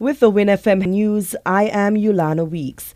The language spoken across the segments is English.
With the WINN FM News, I am Yulana Weeks.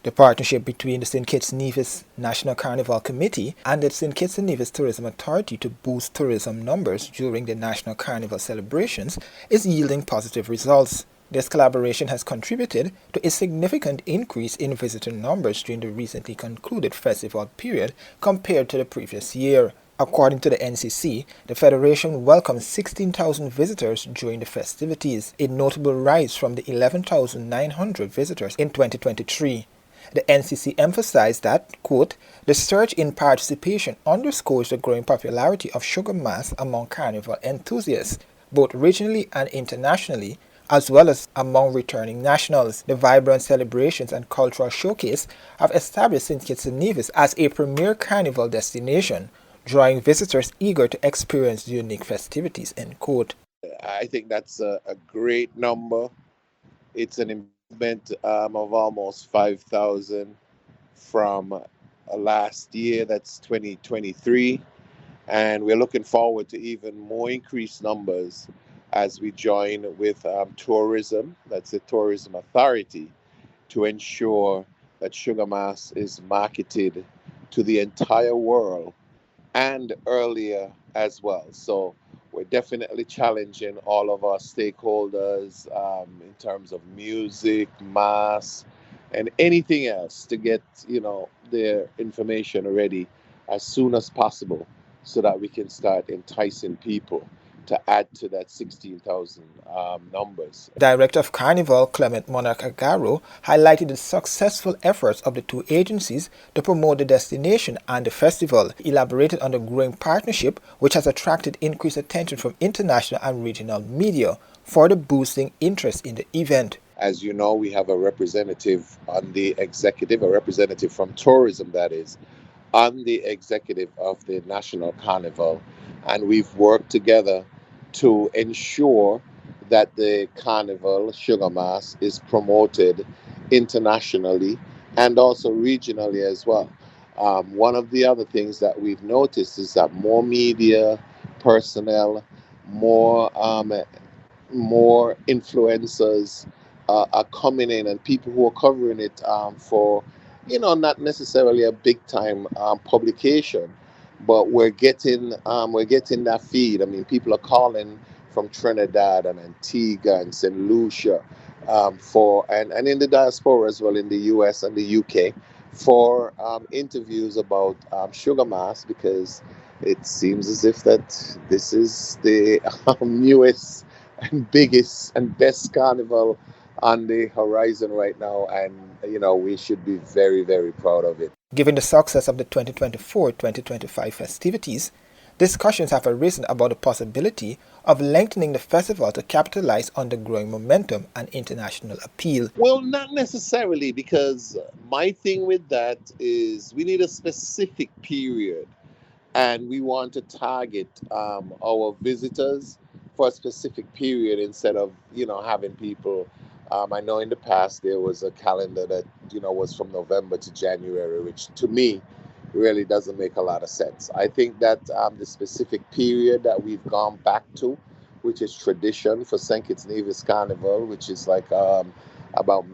The partnership between the St. Kitts Nevis National Carnival Committee and the St. Kitts and Nevis Tourism Authority to boost tourism numbers during the National Carnival celebrations is yielding positive results. This collaboration has contributed to a significant increase in visitor numbers during the recently concluded festival period compared to the previous year. According to the NCC, the Federation welcomed 16,000 visitors during the festivities, a notable rise from the 11,900 visitors in 2023. The NCC emphasized that, quote, the surge in participation underscores the growing popularity of sugar mass among carnival enthusiasts, both regionally and internationally, as well as among returning nationals. The vibrant celebrations and cultural showcase have established St. Kitts and Nevis as a premier carnival destination, drawing visitors eager to experience the unique festivities, end quote. I think that's a great number. It's an improvement of almost 5,000 from last year, that's 2023. And we're looking forward to even more increased numbers as we join with tourism, that's the Tourism Authority, to ensure that sugar mass is marketed to the entire world and earlier as well. So we're definitely challenging all of our stakeholders in terms of music, mass, and anything else to get, their information ready as soon as possible so that we can start enticing people to add to that 16,000 numbers. Director of Carnival Clement Monarch Agaro highlighted the successful efforts of the two agencies to promote the destination and the festival. He elaborated on the growing partnership, which has attracted increased attention from international and regional media, further boosting interest in the event. As you know, we have a representative on the executive, a representative from tourism, that is, on the executive of the National Carnival, and we've worked together to ensure that the Carnival Sugar Mass is promoted internationally and also regionally as well. One of the other things that we've noticed is that more media personnel, more influencers are coming in, and people who are covering it for, not necessarily a big time publication, but we're getting that feed. I mean, people are calling from Trinidad and Antigua and St. Lucia and in the diaspora as well, in the US and the UK, for interviews about sugar mass, because it seems as if that this is the newest and biggest and best carnival on the horizon right now, and we should be very, very proud of it. Given the success of the 2024-2025 festivities, discussions have arisen about the possibility of lengthening the festival to capitalize on the growing momentum and international appeal. Well, not necessarily, because my thing with that is we need a specific period, and we want to target our visitors for a specific period instead of, having people. I know in the past there was a calendar that, was from November to January, which to me really doesn't make a lot of sense. I think that the specific period that we've gone back to, which is tradition for St. Kitts Nevis Carnival, which is like about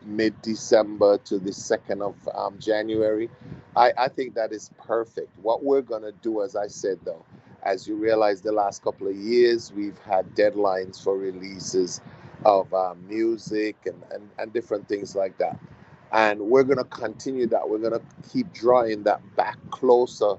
mid-December to the 2nd of January, I think that is perfect. What we're going to do, as I said, though, as you realize, the last couple of years, we've had deadlines for releases of music and different things like that. And we're going to continue that. We're going to keep drawing that back closer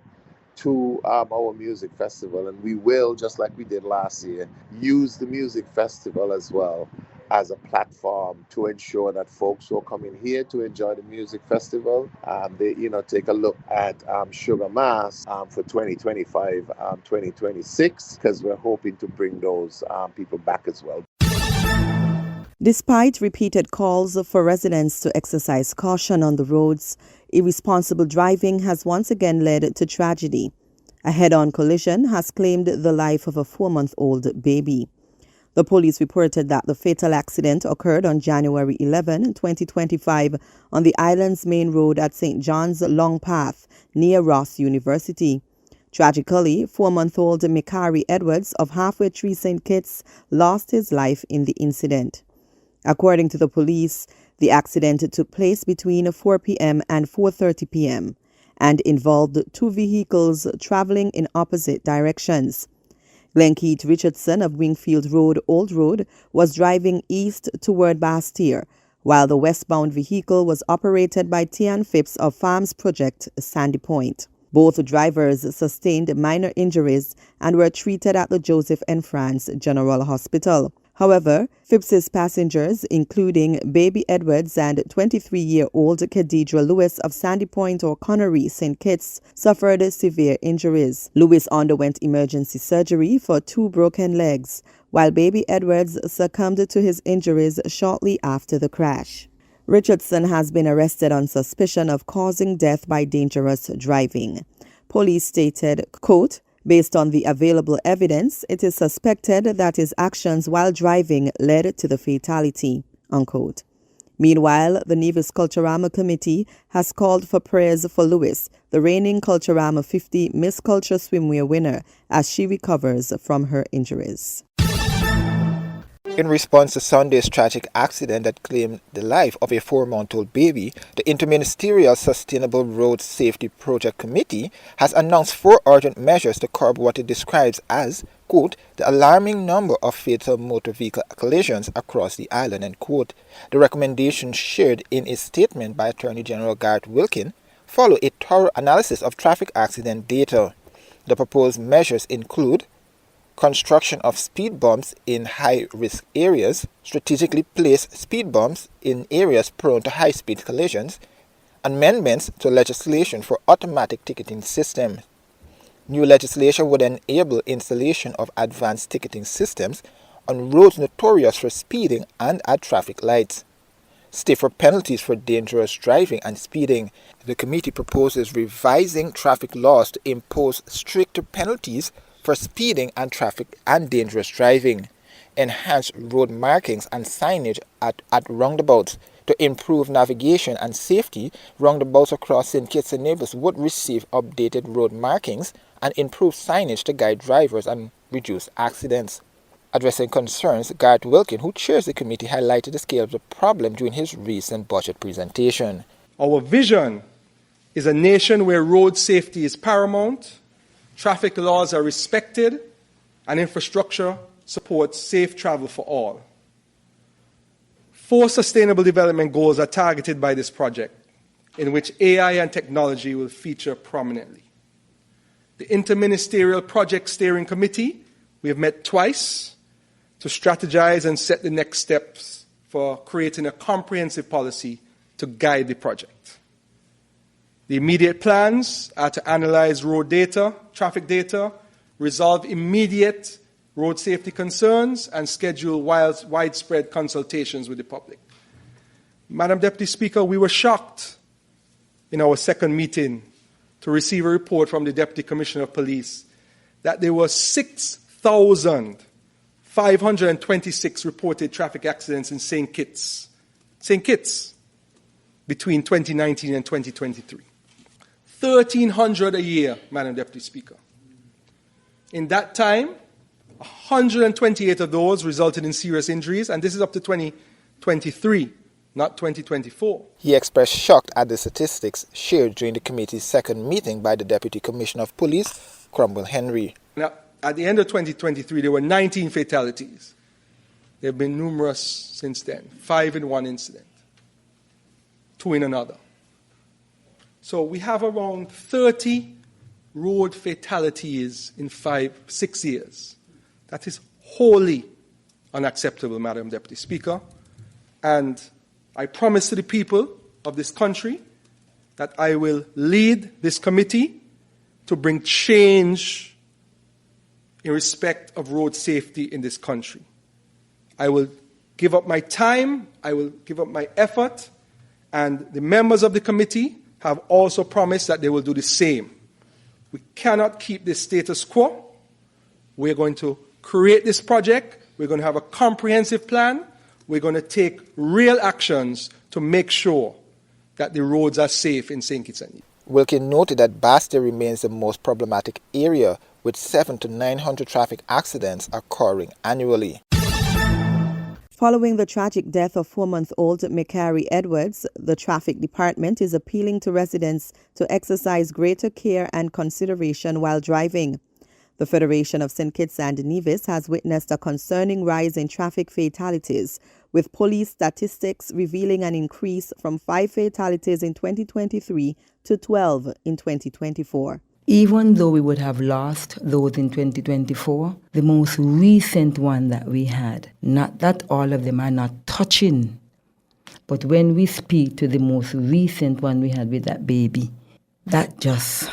to our music festival. And we will, just like we did last year, use the music festival as well as a platform to ensure that folks who are coming here to enjoy the music festival, they take a look at Sugar Mass for 2025, 2026, because we're hoping to bring those people back as well. Despite repeated calls for residents to exercise caution on the roads, irresponsible driving has once again led to tragedy. A head-on collision has claimed the life of a 4-month-old baby. The police reported that the fatal accident occurred on January 11, 2025, on the island's main road at St. John's Long Path, near Ross University. Tragically, 4-month-old Mikari Edwards of Halfway Tree St. Kitts lost his life in the incident. According to the police, the accident took place between 4 p.m. and 4:30 p.m. and involved two vehicles traveling in opposite directions. Glenkeith Richardson of Wingfield Road, Old Road, was driving east toward Bastille, while the westbound vehicle was operated by Tian Phipps of Farms Project, Sandy Point. Both drivers sustained minor injuries and were treated at the Joseph N. France General Hospital. However, Phipps's passengers, including baby Edwards and 23-year-old Khadijah Lewis of Sandy Point or Connery, St. Kitts, suffered severe injuries. Lewis underwent emergency surgery for 2 broken legs, while baby Edwards succumbed to his injuries shortly after the crash. Richardson has been arrested on suspicion of causing death by dangerous driving. Police stated, quote, "Based on the available evidence, it is suspected that his actions while driving led to the fatality," unquote. Meanwhile, the Nevis Culturama Committee has called for prayers for Lewis, the reigning Culturama 50 Miss Culture Swimwear winner, as she recovers from her injuries. In response to Sunday's tragic accident that claimed the life of a 4-month-old baby, the Interministerial Sustainable Road Safety Project Committee has announced 4 urgent measures to curb what it describes as, quote, "the alarming number of fatal motor vehicle collisions across the island," end quote. The recommendations shared in a statement by Attorney General Garth Wilkin follow a thorough analysis of traffic accident data. The proposed measures include construction of speed bumps in high-risk areas, strategically placed speed bumps in areas prone to high-speed collisions, amendments to legislation for automatic ticketing systems. New legislation would enable installation of advanced ticketing systems on roads notorious for speeding and at traffic lights. Stiffer penalties for dangerous driving and speeding. The committee proposes revising traffic laws to impose stricter penalties for speeding and traffic and dangerous driving, enhance road markings and signage at roundabouts. To improve navigation and safety, roundabouts across St. Kitts and Nevis would receive updated road markings and improved signage to guide drivers and reduce accidents. Addressing concerns, Garth Wilkin, who chairs the committee, highlighted the scale of the problem during his recent budget presentation. Our vision is a nation where road safety is paramount, traffic laws are respected, and infrastructure supports safe travel for all. 4 sustainable development goals are targeted by this project, in which AI and technology will feature prominently. The Interministerial Project Steering Committee, we have met twice to strategize and set the next steps for creating a comprehensive policy to guide the project. The immediate plans are to analyze road data, traffic data, resolve immediate road safety concerns, and schedule widespread consultations with the public. Madam Deputy Speaker, we were shocked in our second meeting to receive a report from the Deputy Commissioner of Police that there were 6,526 reported traffic accidents in St. Kitts, between 2019 and 2023. 1,300 a year, Madam Deputy Speaker. In that time, 128 of those resulted in serious injuries, and this is up to 2023, not 2024. He expressed shock at the statistics shared during the committee's second meeting by the Deputy Commissioner of Police, Cromwell Henry. Now, at the end of 2023, there were 19 fatalities. There have been numerous since then, 5 in one incident, 2 in another. So we have around 30 road fatalities in 6 years. That is wholly unacceptable, Madam Deputy Speaker. And I promise to the people of this country that I will lead this committee to bring change in respect of road safety in this country. I will give up my time, I will give up my effort, and the members of the committee have also promised that they will do the same. We cannot keep this status quo. We're going to create this project. We're going to have a comprehensive plan. We're going to take real actions to make sure that the roads are safe in St. Kitts and Nevis. Wilkin noted that Bastille remains the most problematic area, with 700 to 900 traffic accidents occurring annually. Following the tragic death of 4-month-old McCary Edwards, the traffic department is appealing to residents to exercise greater care and consideration while driving. The Federation of St. Kitts and Nevis has witnessed a concerning rise in traffic fatalities, with police statistics revealing an increase from 5 fatalities in 2023 to 12 in 2024. Even though we would have lost those in 2024, the most recent one that we had, not that all of them are not touching, but when we speak to the most recent one we had with that baby, that just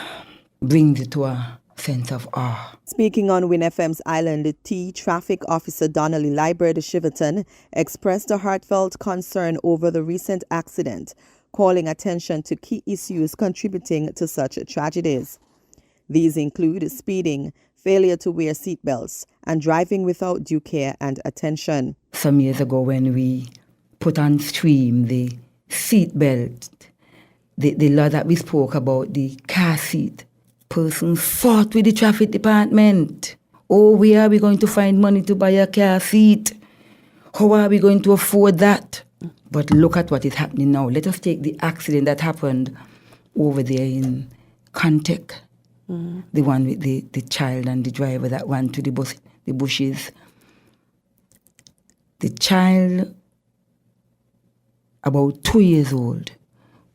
brings it to a sense of awe. Speaking on WINN FM's Island T, Traffic Officer Donnelly Liebert Shiverton expressed a heartfelt concern over the recent accident, calling attention to key issues contributing to such tragedies. These include speeding, failure to wear seatbelts, and driving without due care and attention. Some years ago when we put on stream the seatbelt, the law that we spoke about, the car seat, persons fought with the traffic department. Oh, where are we going to find money to buy a car seat? How are we going to afford that? But look at what is happening now. Let us take the accident that happened over there in Contact. The one with the child and the driver that went to the bushes. The child, about 2 years old,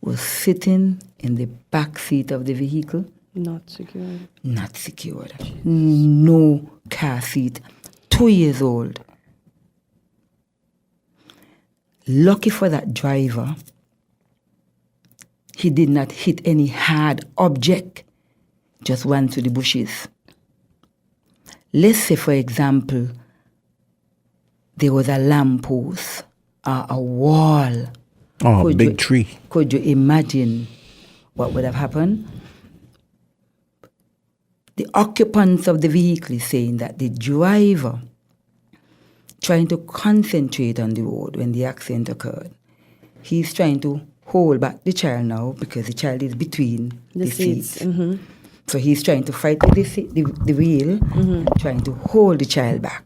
was sitting in the back seat of the vehicle. Not secured. Not secured. No car seat. 2 years old. Lucky for that driver, he did not hit any hard object, just went to the bushes. Let's say, for example, there was a lamppost or a wall. Oh, a big tree. Could you imagine what would have happened? The occupants of the vehicle is saying that the driver, trying to concentrate on the road when the accident occurred, he's trying to hold back the child now because the child is between the seats. Mm-hmm. So he's trying to fight with the wheel, and trying to hold the child back.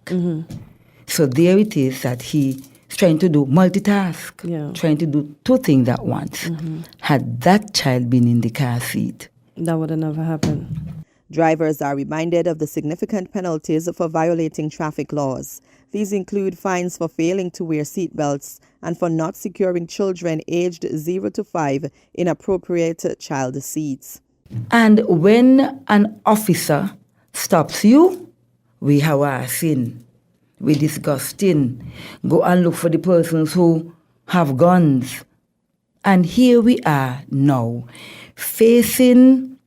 So there it is that he's trying to do multitask, trying to do two things at once. Had that child been in the car seat, that would have never happened. Drivers are reminded of the significant penalties for violating traffic laws. These include fines for failing to wear seatbelts and for not securing children aged 0 to 5 in appropriate child seats. And when an officer stops you, we harassing, we disgusting. Go and look for the persons who have guns. And here we are now, facing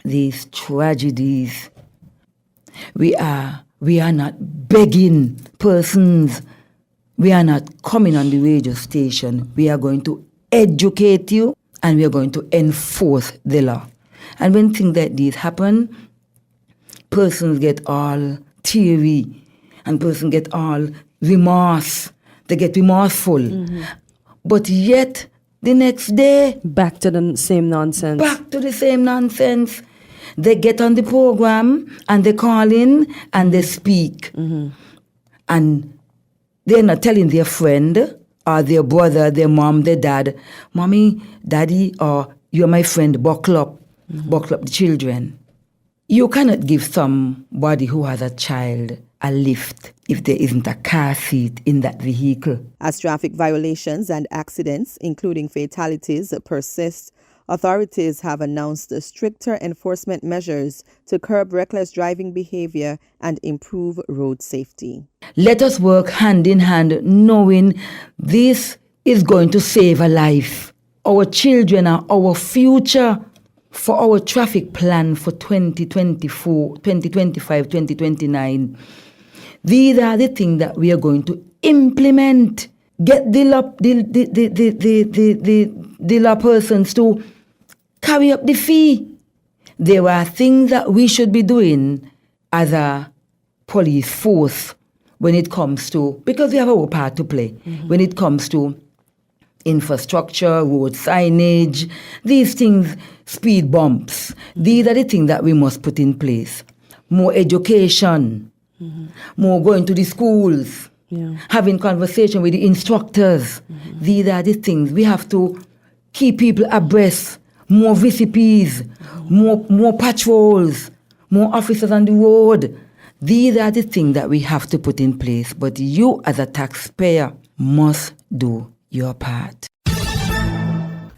these tragedies. We are not begging persons. We are not coming on the radio station. We are going to educate you and we are going to enforce the law. And when things like these happen, persons get all teary and persons get all remorse. They get remorseful. But yet, the next day, back to the same nonsense. They get on the program and they call in and they speak. And they're not telling their friend or their brother, their mom, their dad, Mommy, Daddy, or you're my friend, buckle up the children. You cannot give somebody who has a child a lift if there isn't a car seat in that vehicle. As traffic violations and accidents, including fatalities, persist, authorities have announced stricter enforcement measures to curb reckless driving behavior and improve road safety. Let us work hand in hand, knowing this is going to save a life. Our children are our future. For our traffic plan for 2024, 2025, 2029, these are the things that we are going to implement. Get the law persons to carry up the fee. There are things that we should be doing as a police force when it comes to, because we have our part to play, when it comes to Infrastructure, road signage, these things, speed bumps. These are the things that we must put in place. More education, more going to the schools, having conversation with the instructors. These are the things. We have to keep people abreast, more VCPs, more patrols, more officers on the road. These are the things that we have to put in place. But you as a taxpayer must do your part.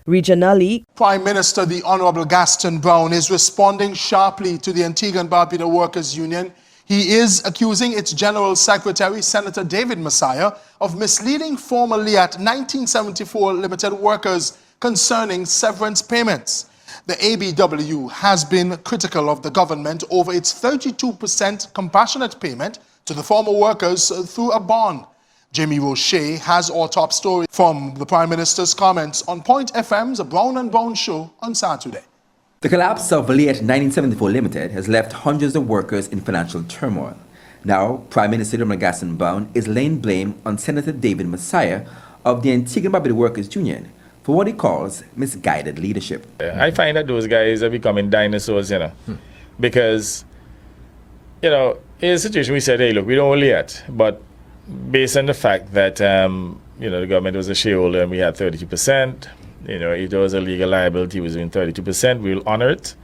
Regionally, Prime Minister, the Honorable Gaston Brown, is responding sharply to the Antigua and Barbuda Workers' Union. He is accusing its General Secretary, Senator David Messiah, of misleading former LIAT 1974 Limited workers concerning severance payments. The ABW has been critical of the government over its 32% compassionate payment to the former workers through a bond. Jamie Roche has our top story from the Prime Minister's comments on Point FM's Brown and Brown show on Saturday. The collapse of LIAT 1974 Limited has left hundreds of workers in financial turmoil. Now, Prime Minister Gaston Brown is laying blame on Senator David Messiah of the Antigua and Barbuda Workers Union for what he calls misguided leadership. I find that those guys are becoming dinosaurs, because, in a situation we said, hey, look, we don't own LIAT, but based on the fact that, the government was a shareholder and we had 32%, if there was a legal liability, it was in 32%, we'll honor it.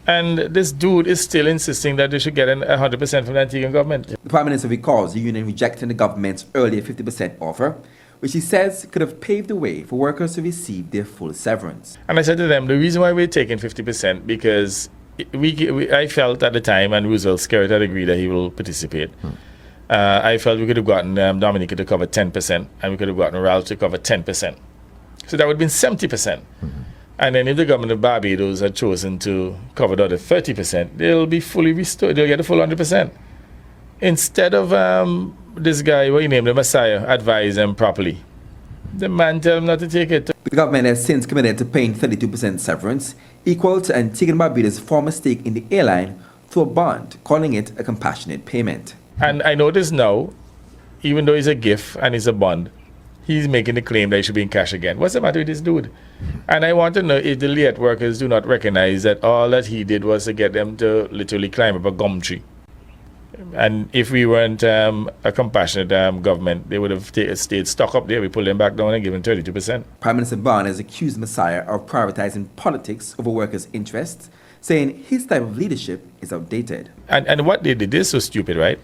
And this dude is still insisting that they should get 100% from the Antiguan government. The Prime Minister recalls the union rejecting the government's earlier 50% offer, which he says could have paved the way for workers to receive their full severance. And I said to them, the reason why we're taking 50% because I felt at the time, and Roosevelt Skerritt had agreed that he will participate. I felt we could have gotten Dominica to cover 10%, and we could have gotten Ralph to cover 10%. So that would have been 70%. And then if the government of Barbados had chosen to cover the other 30%, they'll be fully restored. They'll get the full 100%. Instead of this guy, what he named the Messiah, advise them properly. The man tell him not to take it. The government has since committed to paying 32% severance, equal to Antigua and Barbuda's former stake in the airline, through a bond, calling it a compassionate payment. And I notice now, even though it's a gift and it's a bond, he's making the claim that it should be in cash again. What's the matter with this dude? And I want to know if the LIAT workers do not recognize that all that he did was to get them to literally climb up a gum tree. And if we weren't a compassionate government, they would have stayed stuck up there. We pulled them back down and given 32%. Prime Minister Brown has accused Messiah of prioritizing politics over workers' interests, saying his type of leadership is outdated. And what they did is so stupid, right?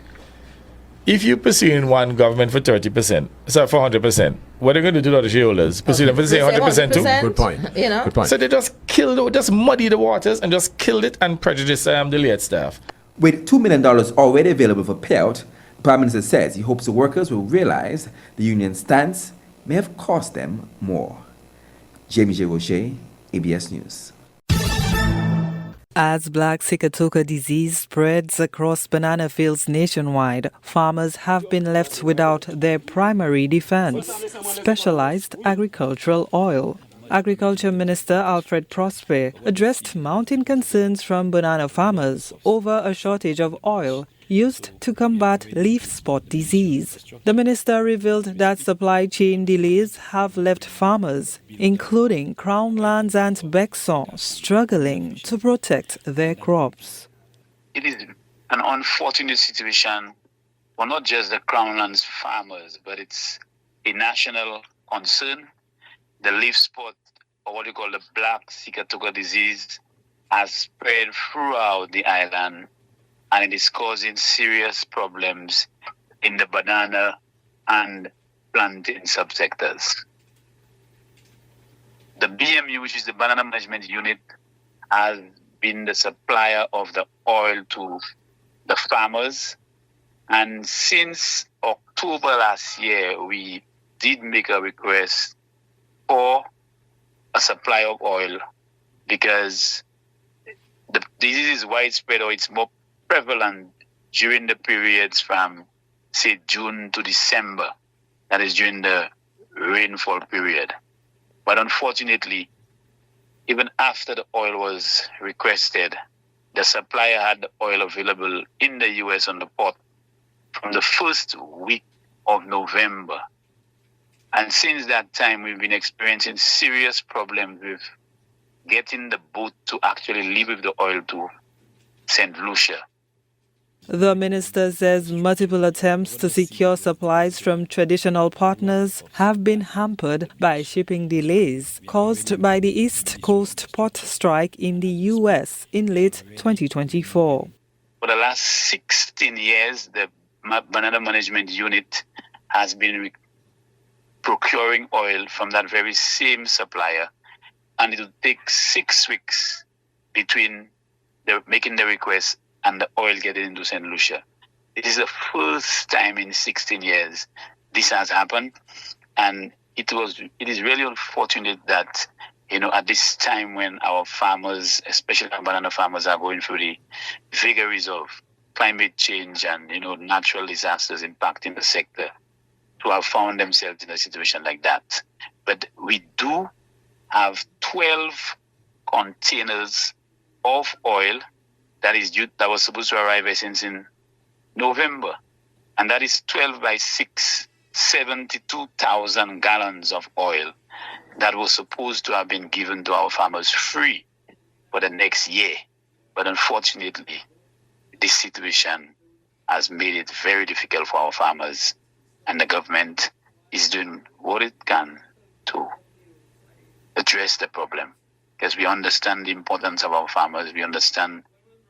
If you pursue in one government for 30%, for 100%, what are they going to do to the other shareholders? Pursue them for the same 100% too? Good point. Good point. So they just muddy the waters and just killed it and prejudiced the LIAT staff. With $2 million already available for payout, the Prime Minister says he hopes the workers will realize the union's stance may have cost them more. Jamie J. Roche, ABS News. As black Sikatoka disease spreads across banana fields nationwide, farmers have been left without their primary defense, specialized agricultural oil. Agriculture Minister Alfred Prosper addressed mounting concerns from banana farmers over a shortage of oil used to combat leaf spot disease. The minister revealed that supply chain delays have left farmers, including Crown Lands and Bexon, struggling to protect their crops. It is an unfortunate situation for not just the Crown Lands farmers, but it's a national concern. The leaf spot, or what you call the black Sikatoka disease, has spread throughout the island, and it is causing serious problems in the banana and plantain subsectors. The BMU, which is the Banana Management Unit, has been the supplier of the oil to the farmers. And since October last year, we did make a request for a supply of oil because the disease is widespread, or it's more prevalent during the periods from, say, June to December. That is during the rainfall period. But unfortunately, even after the oil was requested, the supplier had the oil available in the U.S. on the port from the first week of November. And since that time, we've been experiencing serious problems with getting the boat to actually leave with the oil to St. Lucia. The minister says multiple attempts to secure supplies from traditional partners have been hampered by shipping delays caused by the East Coast port strike in the U.S. in late 2024. For the last 16 years, the Banana Management Unit has been procuring oil from that very same supplier, and it will take 6 weeks between making the request and the oil getting into St. Lucia. It is the first time in 16 years this has happened, and it is really unfortunate that, at this time when our farmers, especially our banana farmers, are going through the vagaries of climate change and, natural disasters impacting the sector, to have found themselves in a situation like that. But we do have 12 containers of oil that was supposed to arrive since in November. And that is 12 by 6, 72,000 gallons of oil that was supposed to have been given to our farmers free for the next year. But unfortunately, this situation has made it very difficult for our farmers, and the government is doing what it can to address the problem, because we understand the importance of our farmers. We understand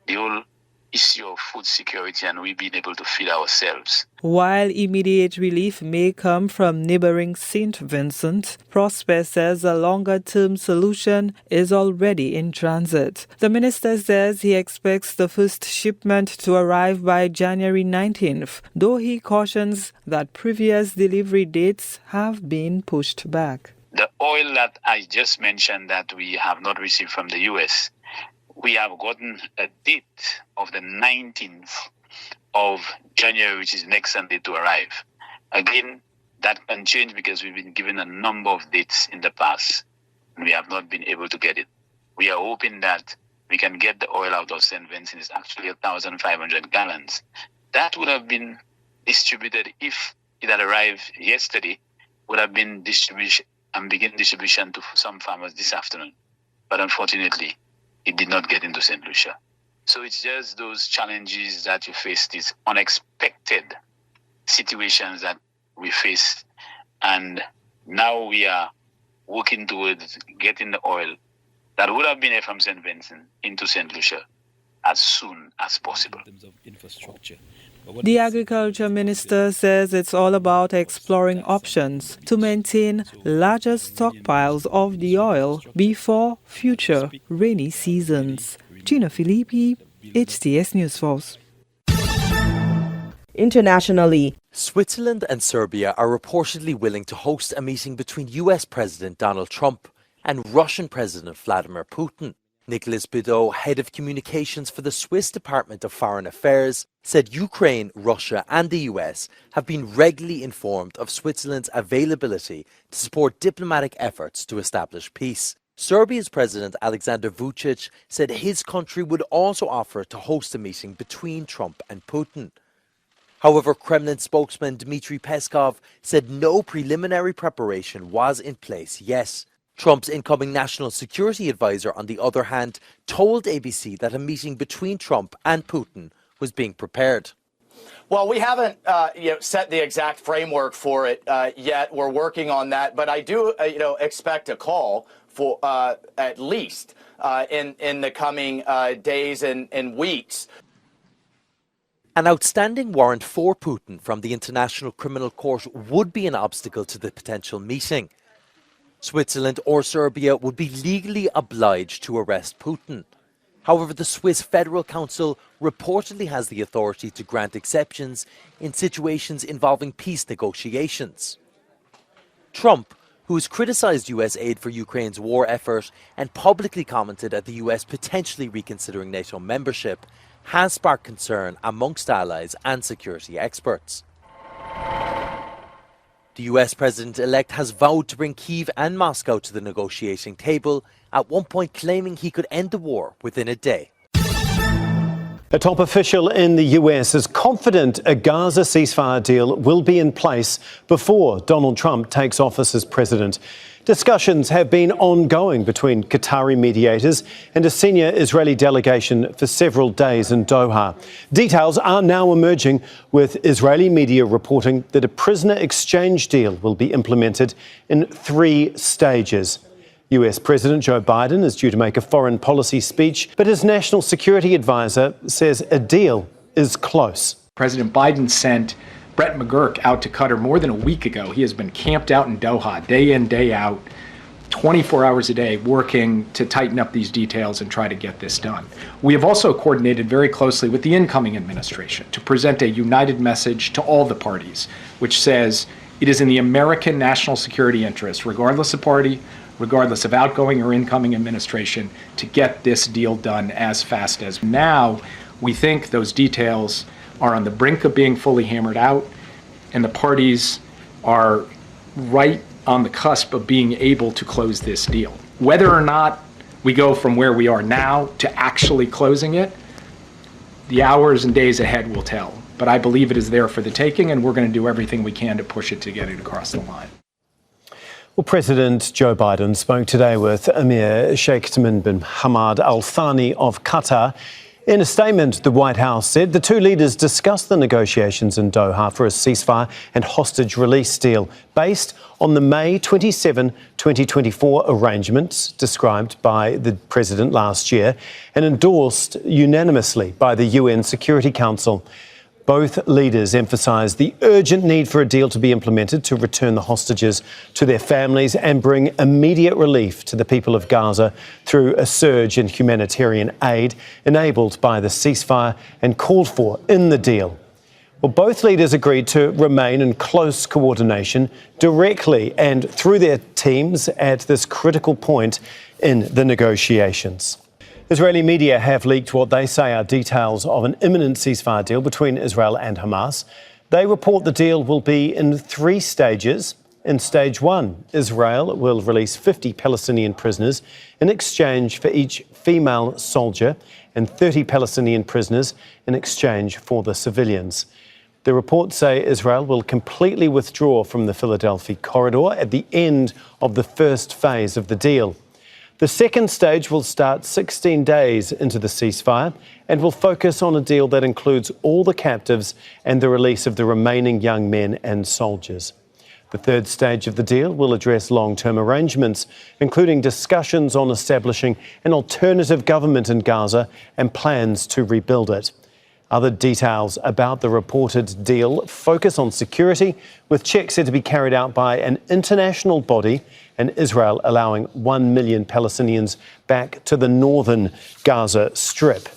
the whole issue of food security and we being able to feed ourselves. While immediate relief may come from neighboring St. Vincent, Prosper says a longer-term solution is already in transit. The minister says he expects the first shipment to arrive by January 19th, though he cautions that previous delivery dates have been pushed back. The oil that I just mentioned that we have not received from the U.S., we have gotten a date of the 19th of January, which is next Sunday, to arrive. Again, that can change because we've been given a number of dates in the past and we have not been able to get it. We are hoping that we can get the oil out of St. Vincent. It's actually 1,500 gallons. That would have been distributed if it had arrived yesterday, would have been distribution and begin distribution to some farmers this afternoon. But unfortunately, it did not get into St. Lucia. So it's just those challenges that you face, these unexpected situations that we face. And now we are working towards getting the oil that would have been here from St. Vincent into St. Lucia as soon as possible. The Agriculture Minister says it's all about exploring options to maintain larger stockpiles of the oil before future rainy seasons. Gina Filippi, HTS News Force. Internationally, Switzerland and Serbia are reportedly willing to host a meeting between US President Donald Trump and Russian President Vladimir Putin. Nicolas Bedeau, head of communications for the Swiss Department of Foreign Affairs, said Ukraine, Russia and the US have been regularly informed of Switzerland's availability to support diplomatic efforts to establish peace. Serbia's President Alexander Vučić said his country would also offer to host a meeting between Trump and Putin. However, Kremlin spokesman Dmitry Peskov said no preliminary preparation was in place yet. Trump's incoming national security advisor, on the other hand, told ABC that a meeting between Trump and Putin was being prepared. Well, we haven't set the exact framework for it yet. We're working on that, but I do expect a call for at least in the coming days and weeks. An outstanding warrant for Putin from the International Criminal Court would be an obstacle to the potential meeting. Switzerland or Serbia would be legally obliged to arrest Putin. However, the Swiss Federal Council reportedly has the authority to grant exceptions in situations involving peace negotiations. Trump, who has criticised US aid for Ukraine's war effort and publicly commented at the US potentially reconsidering NATO membership, has sparked concern amongst allies and security experts. The US president-elect has vowed to bring Kyiv and Moscow to the negotiating table, at one point claiming he could end the war within a day. A top official in the US is confident a Gaza ceasefire deal will be in place before Donald Trump takes office as president. Discussions have been ongoing between Qatari mediators and a senior Israeli delegation for several days in Doha. Details are now emerging, with Israeli media reporting that a prisoner exchange deal will be implemented in 3 stages. US President Joe Biden is due to make a foreign policy speech, but his national security advisor says a deal is close. President Biden sent Brett McGurk out to Qatar more than a week ago. He has been camped out in Doha, day in, day out, 24 hours a day, working to tighten up these details and try to get this done. We have also coordinated very closely with the incoming administration to present a united message to all the parties, which says it is in the American national security interest, regardless of party, regardless of outgoing or incoming administration, to get this deal done as fast as now. We think those details are on the brink of being fully hammered out, and the parties are right on the cusp of being able to close this deal. Whether or not we go from where we are now to actually closing it, the hours and days ahead will tell. But I believe it is there for the taking, and we're going to do everything we can to push it to get it across the line. Well, President Joe Biden spoke today with Emir Sheikh Tamim bin Hamad Al Thani of Qatar. In a statement, the White House said the 2 leaders discussed the negotiations in Doha for a ceasefire and hostage release deal based on the May 27, 2024 arrangements described by the president last year and endorsed unanimously by the UN Security Council. Both leaders emphasised the urgent need for a deal to be implemented to return the hostages to their families and bring immediate relief to the people of Gaza through a surge in humanitarian aid enabled by the ceasefire and called for in the deal. Well, both leaders agreed to remain in close coordination directly and through their teams at this critical point in the negotiations. Israeli media have leaked what they say are details of an imminent ceasefire deal between Israel and Hamas. They report the deal will be in 3 stages. In stage 1, Israel will release 50 Palestinian prisoners in exchange for each female soldier and 30 Palestinian prisoners in exchange for the civilians. The reports say Israel will completely withdraw from the Philadelphia corridor at the end of the first phase of the deal. The second stage will start 16 days into the ceasefire and will focus on a deal that includes all the captives and the release of the remaining young men and soldiers. The third stage of the deal will address long-term arrangements, including discussions on establishing an alternative government in Gaza and plans to rebuild it. Other details about the reported deal focus on security, with checks said to be carried out by an international body, and Israel allowing 1 million Palestinians back to the northern Gaza Strip.